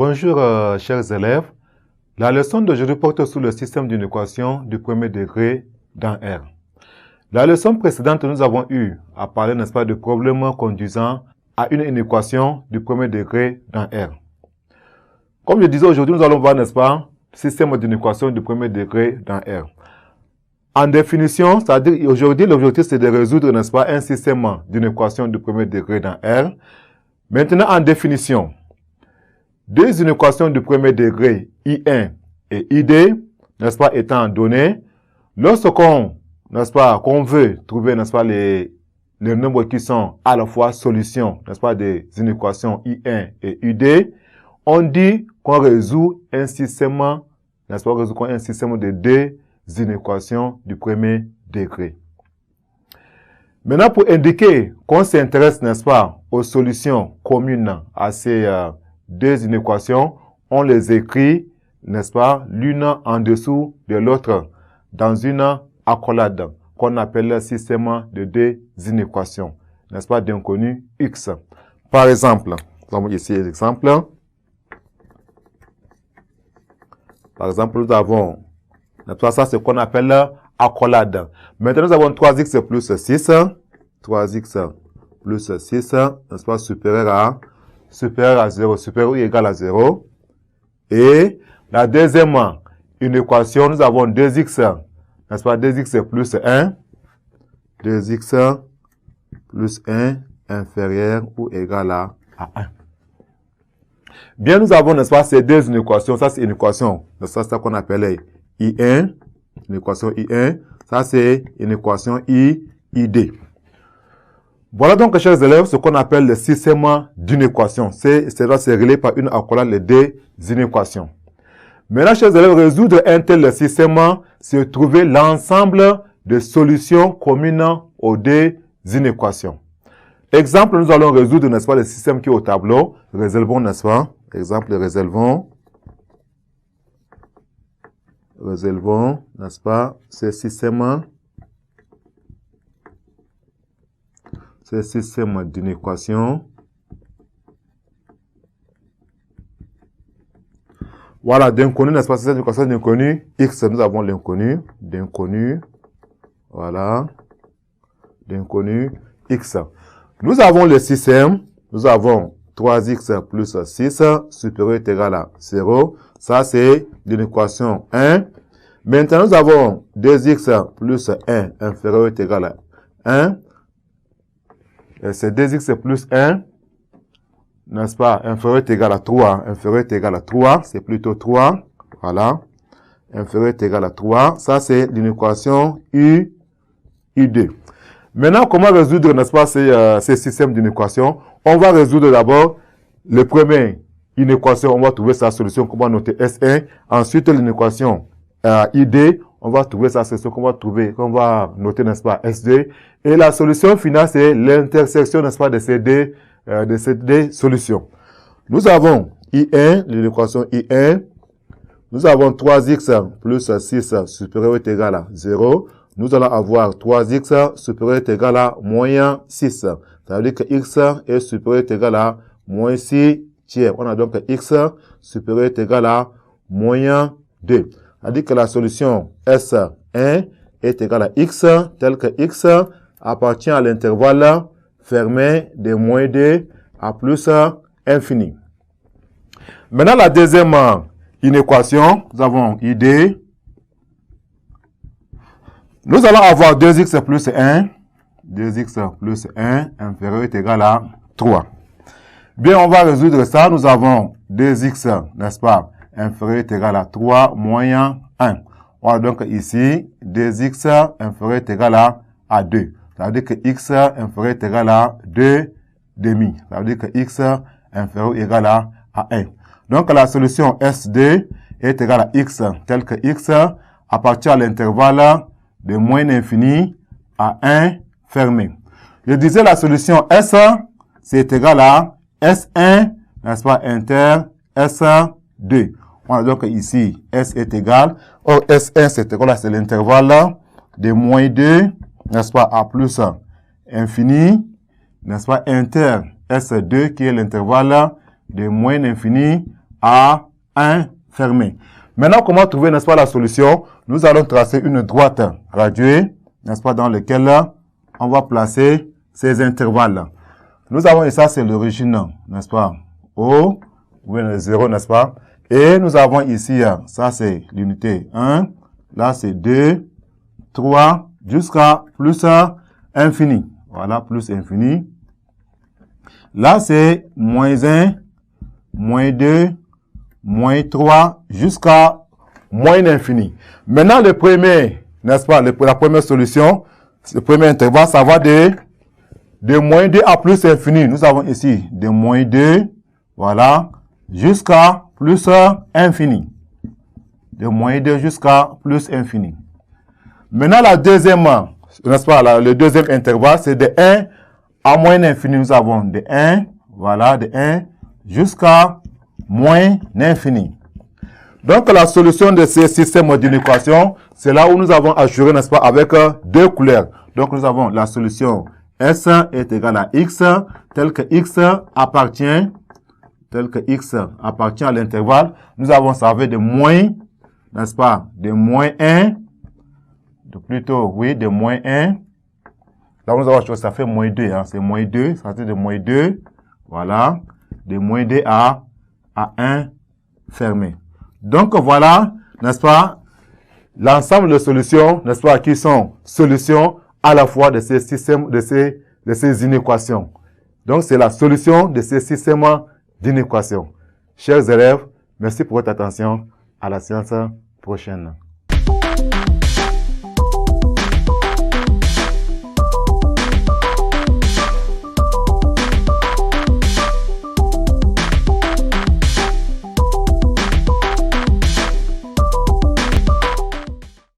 Bonjour chers élèves. La leçon d'aujourd'hui porte sur le système d'une équation du premier degré dans R. La leçon précédente, nous avons eu à parler, n'est-ce pas, de problèmes conduisant à une équation du premier degré dans R. Comme je disais, aujourd'hui, nous allons voir, n'est-ce pas, système d'une équation du premier degré dans R. En définition, c'est-à-dire aujourd'hui, l'objectif c'est de résoudre, n'est-ce pas, un système d'une équation du premier degré dans R. Maintenant, en définition, deux inéquations du premier degré, I1 et ID, n'est-ce pas, étant données, lorsqu'on, n'est-ce pas, qu'on veut trouver, n'est-ce pas, les nombres qui sont à la fois solutions, n'est-ce pas, des inéquations I1 et ID, on dit qu'on résout un système, n'est-ce pas, un système de deux inéquations du premier degré. Maintenant, pour indiquer qu'on s'intéresse, n'est-ce pas, aux solutions communes à ces deux inéquations, on les écrit, n'est-ce pas, l'une en dessous de l'autre dans une accolade qu'on appelle le système de deux inéquations, n'est-ce pas, d'inconnu X. Par exemple, nous avons ici l'exemple. Par exemple, nous avons, n'est-ce pas, ça c'est ce qu'on appelle accolade. Maintenant, nous avons 3x plus 6. 3x plus 6, n'est-ce pas, supérieur à 0, supérieur ou égal à 0. Et la deuxième inéquation, nous avons 2x, n'est-ce pas, 2x plus 1. 2x plus 1 inférieur ou égal à 1. Bien, nous avons, n'est-ce pas, ces deux inéquations. Ça, c'est une équation. Ça, c'est ça qu'on appelle I1, une équation I1. Ça, c'est une équation ID. Voilà donc, chers élèves, ce qu'on appelle le système d'une équation. C'est réglé par une accolade les deux inéquations. Maintenant, chers élèves, résoudre un tel système, c'est trouver l'ensemble de solutions communes aux deux inéquations. Exemple, nous allons résoudre, n'est-ce pas, le système qui est au tableau. Résolvons, n'est-ce pas? Exemple, résolvons, n'est-ce pas, ce système d'une équation. Voilà, d'inconnu, n'est-ce pas, c'est une équation d'inconnu. X, nous avons l'inconnu, d'inconnu. Voilà, d'inconnu X. Nous avons le système, nous avons 3x plus 6 supérieur est égal à 0. Ça, c'est l'équation 1. Maintenant, nous avons 2x plus 1 inférieur est égal à 1. C'est 2x plus 1, n'est-ce pas, inférieur est égal à 3. Inférieur est égal à 3, c'est plutôt 3. Voilà. Inférieur est égal à 3. Ça, c'est l'équation ID. Maintenant, comment résoudre, n'est-ce pas, ces systèmes d'inéquations? On va résoudre d'abord le premier inéquation, on va trouver sa solution qu'on va noter S1. Ensuite, l'inéquation ID, on va trouver sa solution qu'on va noter, n'est-ce pas, S2. Et la solution finale, c'est l'intersection, n'est-ce pas, de ces deux solutions. Nous avons I1, l'équation I1. Nous avons 3x plus 6 supérieur est égal à 0. Nous allons avoir 3x supérieur est égal à moins 6. Ça veut dire que x est supérieur est égal à moins 6 tiers. On a donc x supérieur est égal à moins 2. Ça veut dire que la solution S1 est égale à x, tel que x appartient à l'intervalle fermé de moins 2 à plus infini. Maintenant, la deuxième inéquation, nous avons ID. Nous allons avoir 2x plus 1. 2x plus 1 inférieur est égal à 3. Bien, on va résoudre ça. Nous avons 2x, n'est-ce pas, inférieur est égal à 3 moins 1. On a donc ici 2x inférieur est égal à 2. Ça veut dire que x inférieur est égal à 2 demi. Ça veut dire que x inférieur est égal à 1. Donc la solution S2 est égale à x, tel que x appartient à l'intervalle de moins infini à 1 fermé. Je disais la solution S, c'est égal à S1, n'est-ce pas, inter S2. On a donc ici, S est égal, or S1 c'est égal à c'est l'intervalle de moins 2, n'est-ce pas, à plus infini, n'est-ce pas, inter S2 qui est l'intervalle de moins l'infini à 1 fermé. Maintenant, comment trouver, n'est-ce pas, la solution? Nous allons tracer une droite graduée, n'est-ce pas, dans laquelle on va placer ces intervalles. Nous avons, et ça c'est l'origine, n'est-ce pas, O, oui, le 0, n'est-ce pas? Et nous avons ici, ça c'est l'unité 1, là c'est 2, 3, jusqu'à plus infini. Voilà, plus infini. Là c'est moins 1, moins 2, moins 3, jusqu'à moins infini. Maintenant, le premier, n'est-ce pas, la première solution, le premier intervalle, ça va de moins 2 à plus infini. Nous avons ici de moins 2, voilà, jusqu'à plus infini. De moins 2 jusqu'à plus infini. Maintenant, la deuxième, n'est-ce pas, le deuxième intervalle, c'est de 1 à moins infini. Nous avons de 1, voilà, de 1 jusqu'à moins infini. Donc, la solution de ces systèmes d'inéquation, c'est là où nous avons assuré, n'est-ce pas, avec deux couleurs. Donc, nous avons la solution S est égal à X, tel que X appartient à l'intervalle. Nous avons servi de moins, n'est-ce pas, de moins 1, de moins 1. Là, nous avons choisi, ça fait moins 2, hein, c'est moins 2, ça fait de moins 2, voilà, de moins 2 à 1 fermé. Donc, voilà, n'est-ce pas, l'ensemble de solutions, n'est-ce pas, qui sont solutions à la fois de ces systèmes, de ces inéquations. Donc, c'est la solution de ces systèmes d'inéquations. Chers élèves, merci pour votre attention. À la séance prochaine.